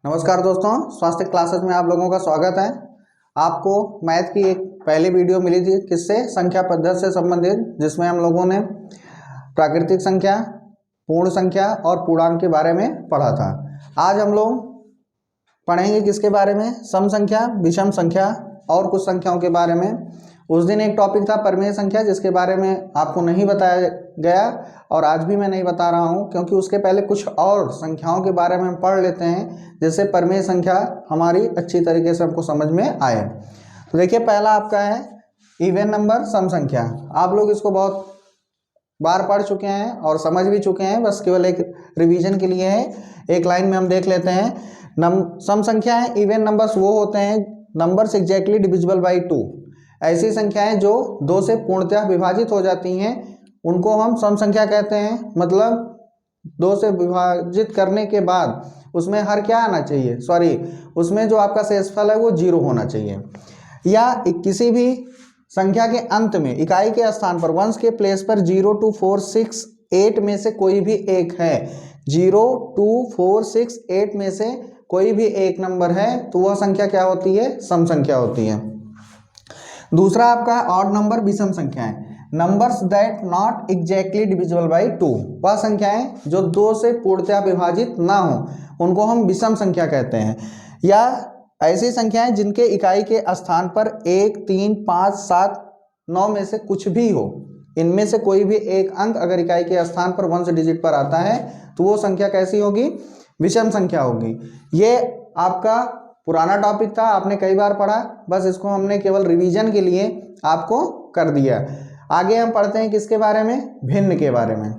नमस्कार दोस्तों, स्वास्थ्य क्लासेस में आप लोगों का स्वागत है। आपको मैथ की एक पहली वीडियो मिली थी किससे, संख्या पद्धति से संबंधित, जिसमें हम लोगों ने प्राकृतिक संख्या, पूर्ण संख्या और पूर्णांक के बारे में पढ़ा था। आज हम लोग पढ़ेंगे किसके बारे में, सम संख्या, विषम संख्या और कुछ संख्याओं के बारे में। उस दिन एक टॉपिक था परिमेय संख्या, जिसके बारे में आपको नहीं बताया गया और आज भी मैं नहीं बता रहा हूं, क्योंकि उसके पहले कुछ और संख्याओं के बारे में हम पढ़ लेते हैं, जिससे परिमेय संख्या हमारी अच्छी तरीके से हमको समझ में आए। तो देखिए, पहला आपका है इवन नंबर, सम संख्या। आप लोग इसको बहुत बार पढ़ चुके हैं और समझ भी चुके हैं, बस केवल एक रिवीजन के लिए है। एक लाइन में हम देख लेते हैं। सम संख्या है, इवन नंबर्स वो होते हैं नंबर्स एग्जैक्टली डिविजिबल बाई 2। ऐसी संख्याएं जो 2 से पूर्णतः विभाजित हो जाती हैं, उनको हम सम संख्या कहते हैं। मतलब 2 से विभाजित करने के बाद उसमें हर क्या आना चाहिए, उसमें जो आपका शेषफल है वो 0 होना चाहिए। या किसी भी संख्या के अंत में इकाई के स्थान पर वंश के प्लेस पर 0, 2, 4, 6, 8 में से कोई भी एक है। 0, 2, 4, 6, 8 में से कोई भी एक नंबर है तो वह संख्या क्या होती है, सम संख्या होती है। दूसरा आपका ऑड नंबर, विषम संख्याएं। Numbers that not exactly divisible by 2, वह संख्याएं जो 2 से पूर्णतः विभाजित ना हो, उनको हम विषम संख्या कहते हैं। या ऐसी संख्याएं जिनके इकाई के स्थान पर 1, 3, 5, 7, 9 में से कुछ भी हो, इनमें से कोई भी एक अंक अगर इकाई के स्थान पर 1 डिजिट पर आता है तो वो संख्या कैसी होगी, विषम संख्या होगी। ये आपका पुराना टॉपिक था, आपने कई बार पढ़ा, बस इसको हमने केवल रिवीजन के लिए आपको कर दिया। आगे हम पढ़ते हैं किसके बारे में, भिन्न के बारे में।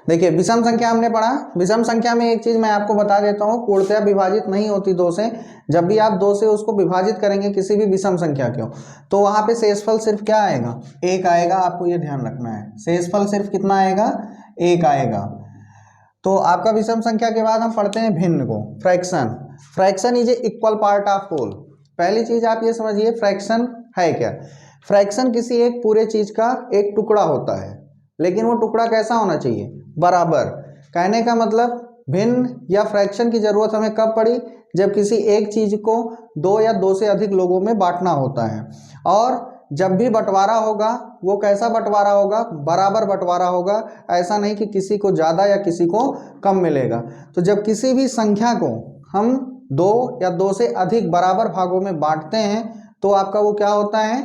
देखिए, विषम संख्या हमने पढ़ा। विषम संख्या में एक चीज मैं आपको बता देता हूं, पूर्णतः विभाजित नहीं होती 2 से। जब भी आप 2 से उसको विभाजित करेंगे किसी भी विषम संख्या को, तो वहां पे शेषफल सिर्फ क्या आएगा, 1 आएगा। आपको ये ध्यान रखना है, शेषफल सिर्फ कितना आएगा, 1 आएगा। तो आपका विषम संख्या के बाद हम पढ़ते हैं भिन्न को, fraction. Fraction is a equal part of whole. पहली चीज आप ये समझिए, फ्रैक्शन है क्या। फ्रैक्शन किसी एक पूरे चीज का एक टुकड़ा होता है, लेकिन वो टुकड़ा कैसा होना चाहिए, बराबर। कहने का मतलब भिन्न या फ्रैक्शन की जरूरत हमें कब पड़ी, जब किसी एक चीज को 2 या 2 से अधिक लोगों में बांटना होता है। और जब भी बंटवारा होगा वो कैसा बंटवारा होगा, बराबर बंटवारा होगा। ऐसा नहीं कि किसी को ज़्यादा या किसी को कम मिलेगा। तो जब किसी भी संख्या को हम 2 या 2 से अधिक बराबर भागों में बांटते हैं तो आपका वो क्या होता है,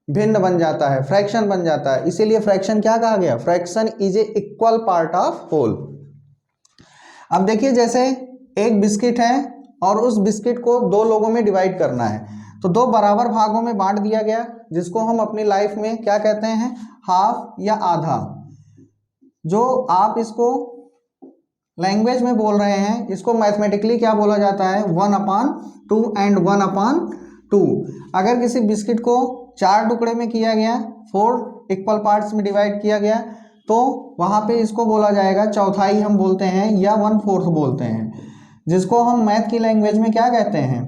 भिन्न बन जाता है, फ्रैक्शन बन जाता है। इसीलिए फ्रैक्शन क्या कहा गया, fraction is a equal part of whole. अब देखिए, जैसे एक बिस्किट है और उस बिस्किट को 2 लोगों में डिवाइड करना है, तो 2 बराबर भागों में बांट दिया गया, जिसको हम अपनी लाइफ में क्या कहते हैं, हाफ या आधा। जो आप इसको लैंग्वेज में बोल रहे हैं, इसको मैथमेटिकली क्या बोला जाता है, 1/2 एंड 1/2। अगर किसी बिस्किट को 4 टुकड़े में किया गया, 4 इक्वल पार्ट्स में डिवाइड किया गया, तो वहां पे इसको बोला जाएगा चौथाई हम बोलते हैं, या 1/4 बोलते हैं, जिसको हम मैथ की लैंग्वेज में क्या कहते हैं,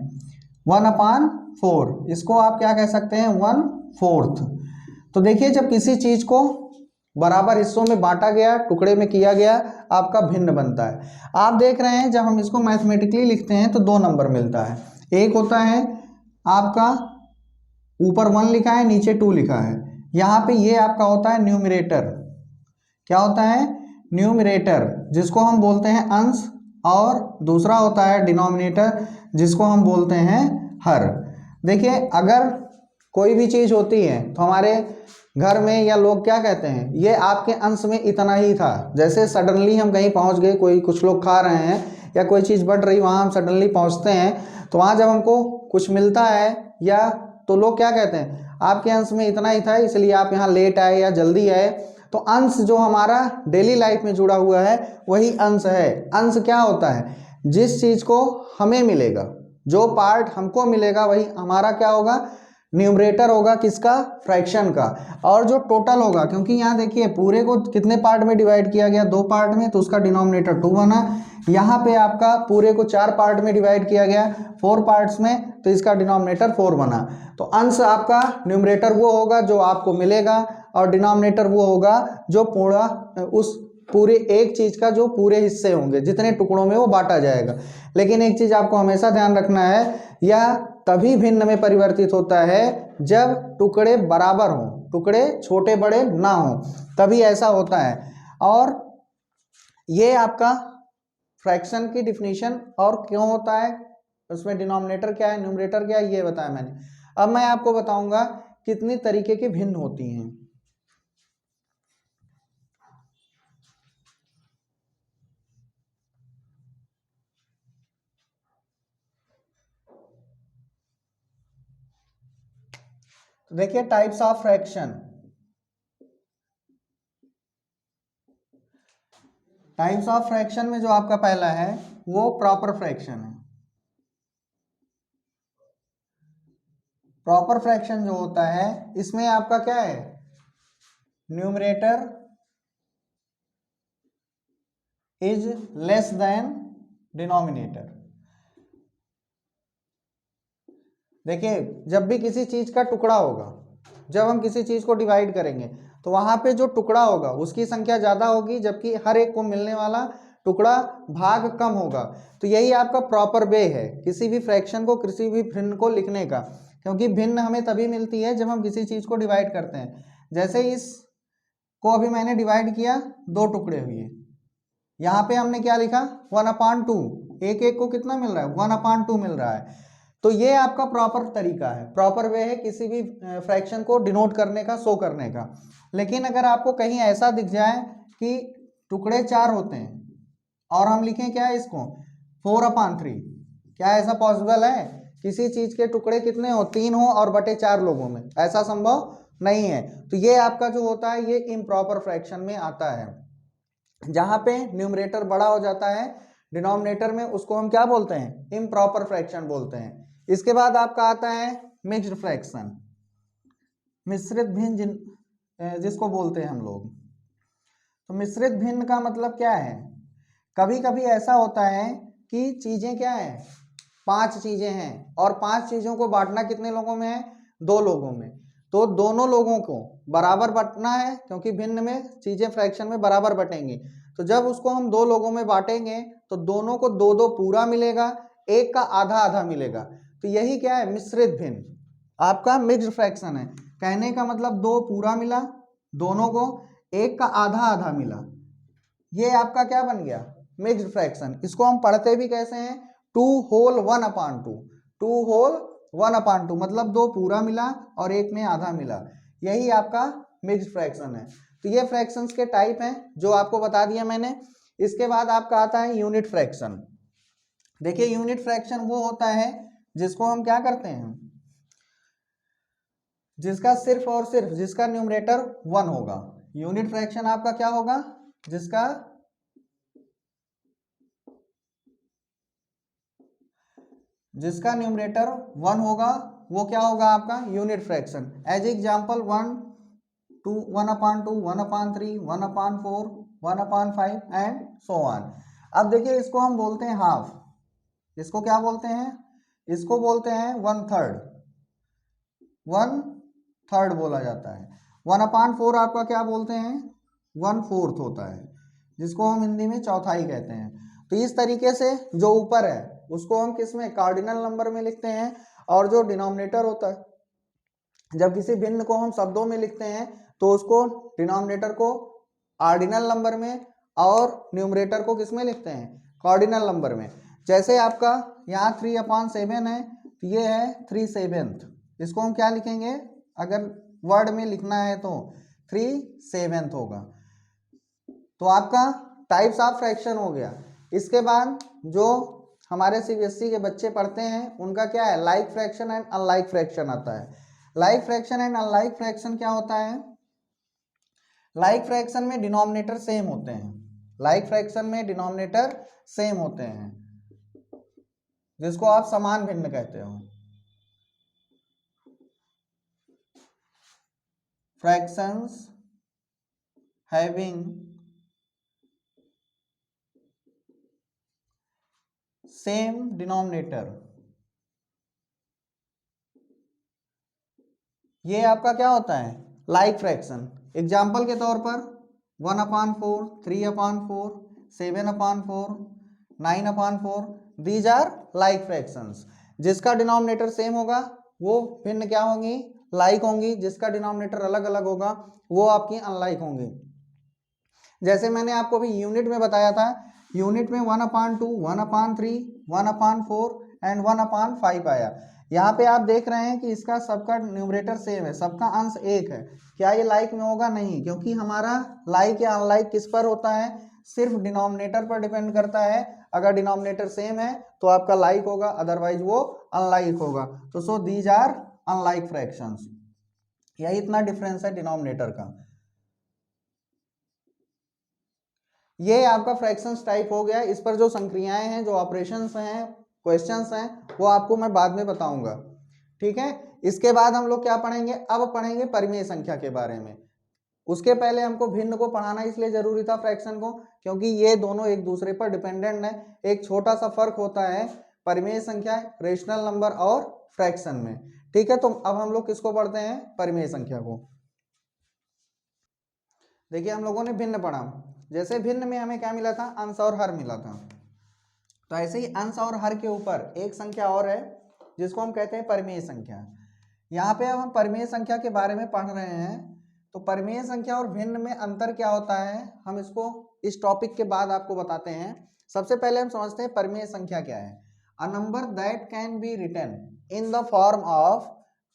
1/4। इसको आप क्या कह सकते हैं, 1/4। तो देखिए, जब किसी चीज को बराबर हिस्सों में बांटा गया, टुकड़े में किया गया, आपका भिन्न बनता है। आप देख रहे हैं, जब हम इसको मैथमेटिकली लिखते हैं तो 2 नंबर मिलता है। एक होता है आपका ऊपर 1 लिखा है, नीचे 2 लिखा है। यहाँ पे ये आपका होता है न्यूमरेटर। क्या होता है, न्यूमरेटर, जिसको हम बोलते हैं अंश, और दूसरा होता है डिनोमिनेटर, जिसको हम बोलते हैं हर। देखिए, अगर कोई भी चीज होती है तो हमारे घर में या लोग क्या कहते हैं, ये आपके अंश में इतना ही था। जैसे सडनली हम कहीं पहुंच गए, कुछ लोग खा रहे हैं या कोई चीज बढ़ रही, वहां हम सडनली पहुंचते हैं, तो वहां जब हमको कुछ मिलता है या तो लोग क्या कहते हैं, आपके अंश में इतना ही था इसलिए आप यहाँ लेट आए या जल्दी आए। तो अंश जो हमारा डेली लाइफ में जुड़ा हुआ है वही अंश है। अंश क्या होता है, जिस चीज को हमें मिलेगा, जो पार्ट हमको मिलेगा वही हमारा क्या होगा, न्यूमरेटर होगा, किसका, फ्रैक्शन का। और जो टोटल होगा, क्योंकि यहाँ देखिए पूरे को कितने पार्ट में डिवाइड किया गया, 2 पार्ट में, तो उसका डिनोमिनेटर 2 बना। यहाँ पे आपका पूरे को 4 पार्ट में डिवाइड किया गया, 4 पार्ट्स में, तो इसका डिनोमिनेटर 4 बना। तो अंश आपका, न्यूमरेटर वो होगा जो आपको मिलेगा, और डिनोमिनेटर वो होगा जो पूरा उस पूरे एक चीज का जो पूरे हिस्से होंगे, जितने टुकड़ों में वो बांटा जाएगा। लेकिन एक चीज आपको हमेशा ध्यान रखना है, यह तभी भिन्न में परिवर्तित होता है जब टुकड़े बराबर हों, टुकड़े छोटे बड़े ना हो, तभी ऐसा होता है। और ये आपका फ्रैक्शन की डिफिनीशन, और क्यों होता है, उसमें डिनोमिनेटर क्या है, न्यूमरेटर क्या है, ये बताया मैंने। अब मैं आपको बताऊंगा कितनी तरीके की भिन्न होती हैं। तो देखिए types of fraction. Types of fraction में जो आपका पहला है वो प्रॉपर फ्रैक्शन है। प्रॉपर फ्रैक्शन जो होता है इसमें आपका क्या है, numerator is less than denominator. देखिए जब भी किसी चीज का टुकड़ा होगा, जब हम किसी चीज को डिवाइड करेंगे तो वहां पे जो टुकड़ा होगा उसकी संख्या ज्यादा होगी, जबकि हर एक को मिलने वाला टुकड़ा भाग कम होगा। तो यही आपका प्रॉपर वे है किसी भी फ्रैक्शन को, किसी भी भिन्न को लिखने का, क्योंकि भिन्न हमें तभी मिलती है जब हम किसी चीज को डिवाइड करते हैं। जैसे इस को अभी मैंने डिवाइड किया, दो टुकड़े हुए, यहाँ पे हमने क्या लिखा 1/2, एक एक को कितना मिल रहा है 1/2 मिल रहा है। तो ये आपका प्रॉपर तरीका है, प्रॉपर वे है किसी भी फ्रैक्शन को डिनोट करने का, शो करने का। लेकिन अगर आपको कहीं ऐसा दिख जाए कि टुकड़े 4 होते हैं और हम लिखें क्या है इसको 4/3, क्या ऐसा पॉसिबल है, किसी चीज के टुकड़े कितने हो 3 हो और बटे 4 लोगों में, ऐसा संभव नहीं है। तो ये आपका जो होता है ये इम्प्रॉपर फ्रैक्शन में आता है, जहां पे न्यूमरेटर बड़ा हो जाता है डिनोमिनेटर में, उसको हम क्या बोलते हैं, इम्प्रॉपर फ्रैक्शन बोलते हैं। इसके बाद आपका आता है मिक्स्ड फ्रैक्शन, मिश्रित भिन्न जिसको बोलते हैं हम लोग। तो मिश्रित भिन्न का मतलब क्या है, कभी कभी ऐसा होता है कि चीजें क्या है, 5 चीजें हैं और 5 चीजों को बांटना कितने लोगों में है, 2 लोगों में। तो दोनों लोगों को बराबर बांटना है, क्योंकि भिन्न में चीजें फ्रैक्शन में बराबर बटेंगी। तो जब उसको हम 2 लोगों में बांटेंगे तो दोनों को 2-2 पूरा मिलेगा, एक का आधा आधा मिलेगा। तो यही क्या है, मिश्रित भिन्न, आपका मिक्स्ड फ्रैक्शन है। कहने का मतलब 2 पूरा मिला दोनों को, एक का आधा आधा मिला, ये आपका क्या बन गया, मिक्स्ड फ्रैक्शन। इसको हम पढ़ते भी कैसे हैं, 2 होल 1/2, 2 होल 1/2 मतलब 2 पूरा मिला और एक में आधा मिला, यही आपका मिक्स्ड फ्रैक्शन है। तो ये फ्रैक्शंस के टाइप हैं जो आपको बता दिया मैंने। इसके बाद आपका आता है यूनिट फ्रैक्शन। देखिए यूनिट फ्रैक्शन वो होता है जिसको हम क्या करते हैं, जिसका सिर्फ और सिर्फ जिसका न्यूमरेटर 1 होगा। यूनिट फ्रैक्शन आपका क्या होगा, जिसका न्यूमरेटर 1 होगा वो क्या होगा आपका unit fraction. As example 1, 2, 1/2, 1/3, 1/4, 1/5 and so on. अब देखिए इसको हम बोलते हैं हाफ, इसको क्या बोलते हैं, इसको बोलते हैं 1/3, 1/3 बोला जाता है। 1/4 आपका क्या बोलते हैं, 1/4 होता है, जिसको हम हिंदी में चौथाई कहते हैं। तो इस तरीके से जो ऊपर है उसको हम किस में, कार्डिनल नंबर में लिखते हैं, और जो डिनोमिनेटर होता है जब किसी भिन्न को हम शब्दों में लिखते हैं तो उसको डिनोमिनेटर को ऑर्डिनल नंबर में और न्यूमरेटर को किस में लिखते हैं, कार्डिनल नंबर में। जैसे आपका यहाँ 3/7 है तो ये है 3/7, इसको हम क्या लिखेंगे, अगर वर्ड में लिखना है तो 3/7 होगा। तो आपका टाइप्स ऑफ फ्रैक्शन हो गया। इसके बाद जो हमारे सीबीएसई के बच्चे पढ़ते हैं उनका क्या है, like fraction and unlike fraction आता है। Like fraction and unlike fraction क्या होता है, लाइक फ्रैक्शन में डिनोमिनेटर सेम होते हैं, लाइक फ्रैक्शन में डिनोमिनेटर सेम होते हैं, जिसको आप समान भिन्न कहते हो। फ्रैक्शंस हैविंग सेम डिनोमिनेटर, ये आपका क्या होता है, लाइक फ्रैक्शन। एग्जाम्पल के तौर पर 1/4, 3/4, 7/4, 9/4, दीज आर लाइक फ्रैक्शंस। जिसका डिनोमिनेटर सेम होगा वो भिन्न क्या होंगी, लाइक होंगी। जिसका डिनोमिनेटर अलग अलग होगा वो आपकी अनलाइक होंगी। जैसे मैंने आपको भी यूनिट में बताया था, यूनिट में 1/2, 1/3, 1/4 एंड 1/5 आया। यहाँ पे आप देख रहे हैं कि इसका सबका न्यूमरेटर सेम है, सबका अंश एक है। क्या ये लाइक में होगा? नहीं, क्योंकि हमारा लाइक या अनलाइक किस पर होता है, सिर्फ डिनोमिनेटर पर डिपेंड करता है। अगर डिनोमिनेटर सेम है तो आपका लाइक होगा, अदरवाइज वो अनलाइक होगा। तो so these are unlike fractions. यही इतना डिफरेंस है डिनोमिनेटर का। ये आपका फ्रैक्शंस टाइप हो गया। इस पर जो संक्रियाएं हैं, जो ऑपरेशंस हैं, क्वेश्चंस हैं, वो आपको मैं बाद में बताऊंगा। ठीक है, इसके बाद हम लोग क्या पढ़ेंगे, अब पढ़ेंगे परिमेय संख्या के बारे में। उसके पहले हमको भिन्न को पढ़ाना इसलिए जरूरी था, फ्रैक्शन को, क्योंकि ये दोनों एक दूसरे पर डिपेंडेंट है। एक छोटा सा फर्क होता है परिमेय संख्या, रेशनल नंबर और फ्रैक्शन में। ठीक है, तो अब हम लोग किसको पढ़ते हैं, परिमेय संख्या को। देखिए हम लोगों ने भिन्न पढ़ा। जैसे भिन्न में हमें क्या मिला था, अंश और हर मिला था। तो ऐसे ही अंश और हर के ऊपर एक संख्या और है जिसको हम कहते हैं परिमेय संख्या। यहाँ पे अब हम परिमेय संख्या के बारे में पढ़ रहे हैं। तो परिमेय संख्या और भिन्न में अंतर क्या होता है, हम इसको इस टॉपिक के बाद आपको बताते हैं। सबसे पहले हम समझते हैं परिमेय संख्या क्या है। A number that can be written in the form of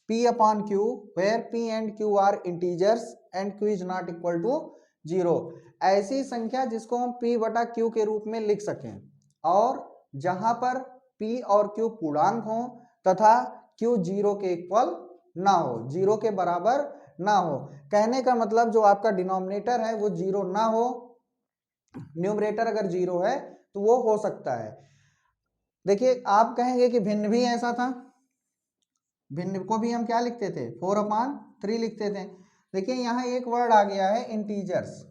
P/Q where P and Q are integers and Q is not equal to 0। ऐसी संख्या जिसको हम P/Q के रूप में लिख सकें और जहां पर P और Q पूर्णांक हो तथा Q 0 के इक्वल ना हो, 0 के बराबर ना हो। कहने का मतलब जो आपका डिनोमिनेटर है वो 0 ना हो, न्यूमरेटर अगर 0 है तो वो हो सकता है। देखिए आप कहेंगे कि भिन्न भी ऐसा था, भिन्न को भी हम क्या लिखते थे, 4/3 लिखते थे। देखिए यहाँ एक वर्ड आ गया है इंटीजर्स,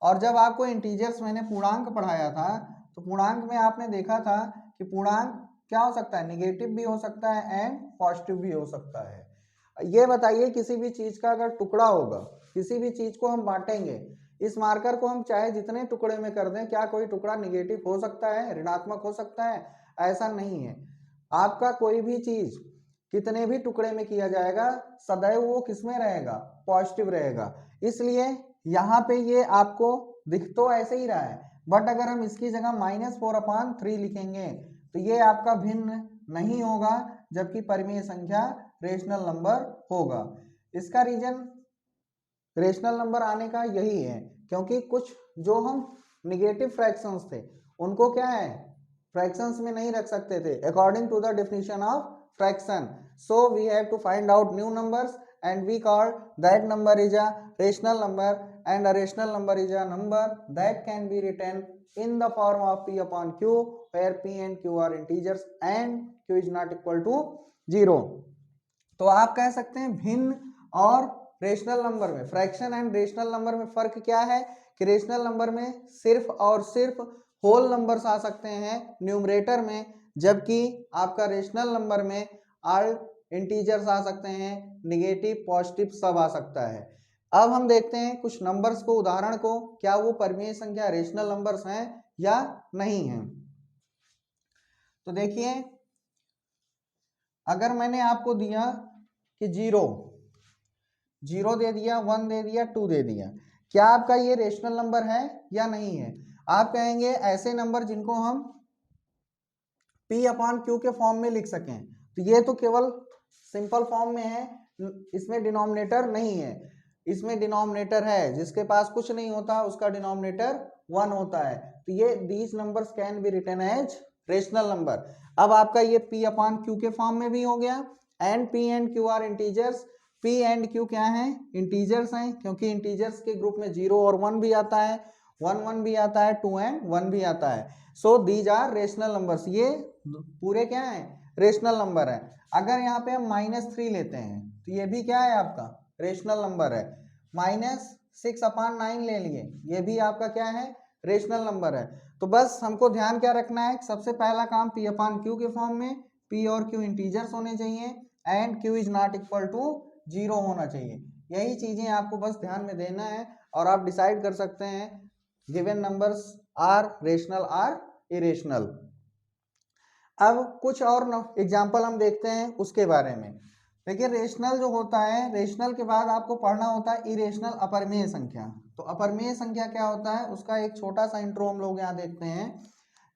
और जब आपको इंटीजर्स मैंने पूर्णांक पढ़ाया था तो पूर्णांक में आपने देखा था कि पूर्णांक क्या हो सकता है, निगेटिव भी हो सकता है एंड पॉजिटिव भी हो सकता है। ये बताइए किसी भी चीज का अगर टुकड़ा होगा, किसी भी चीज को हम बांटेंगे, इस मार्कर को हम चाहे जितने टुकड़े में कर दें, क्या कोई टुकड़ा निगेटिव हो सकता है, ऋणात्मक हो सकता है? ऐसा नहीं है। आपका कोई भी चीज कितने भी टुकड़े में किया जाएगा सदैव वो किसमें रहेगा, पॉजिटिव रहेगा। इसलिए यहाँ पे ये आपको दिख तो ऐसे ही रहा है, बट अगर हम इसकी जगह -4/3 लिखेंगे तो ये आपका भिन्न नहीं होगा, जबकि परिमेय संख्या रेशनल नंबर होगा। इसका रीजन रेशनल नंबर आने का यही है, क्योंकि कुछ जो हम निगेटिव फ्रैक्शंस थे उनको क्या है, फ्रैक्शंस में नहीं रख सकते थे according to the definition of fraction, so we have to find out new numbers and we call that number is a rational number, and a rational number is a number that can be written in the form of P/Q where P and Q are integers and Q is not equal to 0। तो आप कह सकते हैं भिन्न और rational number में, fraction and rational number में फर्क क्या है कि रेशनल नंबर में सिर्फ और सिर्फ होल नंबर्स आ सकते हैं न्यूमरेटर में, जबकि आपका रेशनल नंबर में ऑल इंटीजर्स आ सकते हैं, निगेटिव पॉजिटिव सब आ सकता है। अब हम देखते हैं कुछ नंबर्स को, उदाहरण को, क्या वो परिमेय संख्या रेशनल नंबर्स हैं या नहीं हैं। तो देखिए अगर मैंने आपको दिया कि 0 दे दिया, 1 दे दिया, 2 दे दिया, क्या आपका ये रेशनल नंबर है या नहीं है? आप कहेंगे ऐसे नंबर जिनको हम P/Q के फॉर्म में लिख सकें, तो ये तो केवल सिंपल फॉर्म में है, इसमें डिनोमिनेटर नहीं है। इसमें डिनोमिनेटर है, जिसके पास कुछ नहीं होता उसका डिनोमिनेटर 1 होता है। तो ये these numbers can be written as rational number. अब आपका ये P/Q के फॉर्म में भी हो गया, and P and Q are integers. P and Q क्या है, इंटीजर्स हैं, क्योंकि इंटीजर्स के ग्रुप में 0 और 1 भी आता है, 1 भी आता है, 2 एंड 1 भी आता है। So these are rational numbers, ये पूरे क्या है, रेशनल नंबर है। अगर यहाँ पे हम -3 लेते हैं तो ये भी क्या है, आपका रेशनल नंबर है। -6/9 ले लिए, ये भी आपका क्या है, रेशनल नंबर है। तो बस हमको ध्यान क्या रखना है, सबसे पहला काम P/Q के फॉर्म में P और Q इंटीजर्स होने चाहिए and Q is not equal to 0 होना चाहिए। यही चीजें आपको बस ध्यान में देना है। और आप डिसाइड कर सकते हैं given numbers are rational are irrational. अब कुछ और एग्जाम्पल हम देखते हैं उसके बारे में। देखिए रेशनल जो होता है, रेशनल के बाद आपको पढ़ना होता है इरेशनल अपरिमेय संख्या। तो अपरिमेय संख्या क्या होता है, उसका एक छोटा सा इंट्रो हम लोग यहाँ देखते हैं।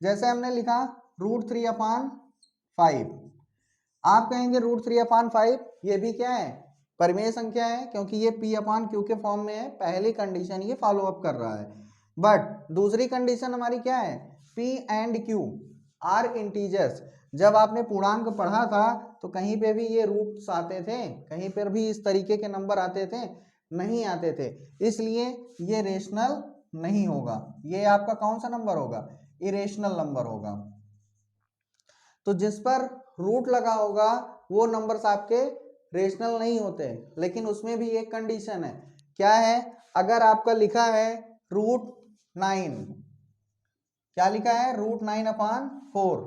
जैसे हमने लिखा √3/5, आप कहेंगे √3/5 ये भी क्या है, परिमेय संख्या है, क्योंकि ये P/Q के फॉर्म में है। पहली कंडीशन ये फॉलो अप कर रहा है। बट दूसरी कंडीशन हमारी क्या है, P and Q are integers. जब आपने पूर्णांक पढ़ा था तो कहीं पे भी ये रूट्स आते थे, कहीं पर भी इस तरीके के नंबर आते थे, नहीं आते थे, इसलिए ये रेशनल नहीं होगा। ये आपका कौन सा नंबर होगा, इरेशनल नंबर होगा। तो जिस पर रूट लगा होगा वो नंबर्स आपके रेशनल नहीं होते। लेकिन उसमें भी एक कंडीशन है, क्या है, अगर आपका लिखा है √9, क्या लिखा है √9/4,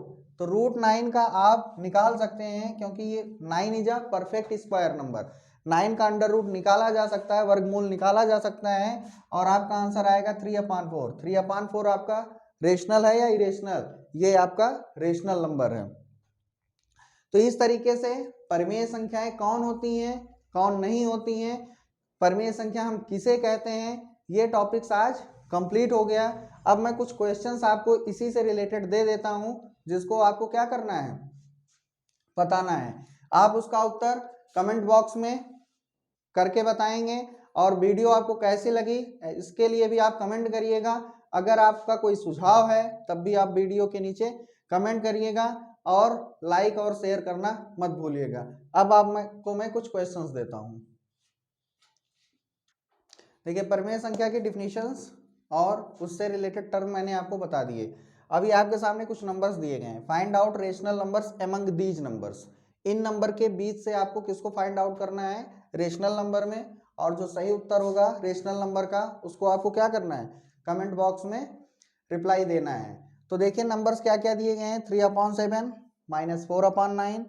तो √9 का आप निकाल सकते हैं, क्योंकि ये 9 is a perfect square number. 9 का अंडर रूट निकाला जा सकता है, वर्गमूल निकाला जा सकता है, और आपका आंसर आएगा 3/4। 3/4 आपका रेशनल है या इरेशनल, ये आपका रेशनल नंबर है। तो इस तरीके से परिमेय संख्याएं कौन होती हैं, कौन नहीं होती हैं, परिमेय संख्या हम किसे कहते हैं, ये टॉपिक्स आज कंप्लीट हो गया। अब मैं कुछ क्वेश्चंस आपको इसी से रिलेटेड दे देता हूं, जिसको आपको क्या करना है, बताना है। आप उसका उत्तर कमेंट बॉक्स में करके बताएंगे, और वीडियो आपको कैसी लगी इसके लिए भी आप कमेंट करिएगा। अगर आपका कोई सुझाव है तब भी आप वीडियो के नीचे कमेंट करिएगा, और लाइक और शेयर करना मत भूलिएगा। अब मैं कुछ क्वेश्चंस देता हूं। देखिए परिमेय संख्या की डिफिनीशंस और उससे रिलेटेड टर्म मैंने आपको बता दिए। अभी आपके सामने कुछ नंबर्स दिए गए हैं, find out rational numbers among these numbers. In number के बीच से आपको किसको फाइंड आउट करना है, रेशनल नंबर में, और जो सही उत्तर होगा रेशनल नंबर का उसको आपको क्या करना है, कमेंट बॉक्स में रिप्लाई देना है। तो देखिए नंबर्स क्या क्या दिए गए हैं, 3/7 -4/9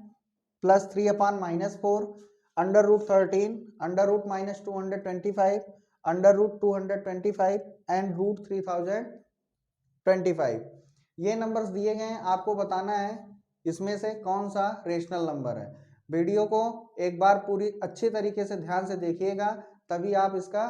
+3/-4 √13 √-225 √225 एंड √3025। ये नंबर्स दिए गए हैं, आपको बताना है इसमें से कौन सा रेशनल नंबर है। वीडियो को एक बार पूरी अच्छी तरीके से ध्यान से देखिएगा, तभी आप इसका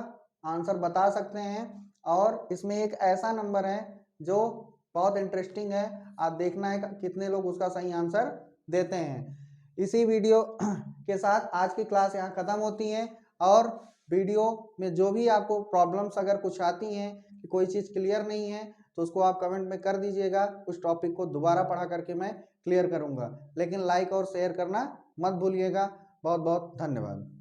आंसर बता सकते हैं। और इसमें एक ऐसा नंबर है जो बहुत इंटरेस्टिंग है, आप देखना है कितने लोग उसका सही आंसर देते हैं। इसी वीडियो के साथ आज की क्लास यहाँ खत्म होती है, और वीडियो में जो भी आपको प्रॉब्लम्स अगर कुछ आती हैं कि कोई चीज़ क्लियर नहीं है तो उसको आप कमेंट में कर दीजिएगा, उस टॉपिक को दोबारा पढ़ा करके मैं क्लियर करूँगा। लेकिन लाइक और शेयर करना मत भूलिएगा। बहुत बहुत धन्यवाद।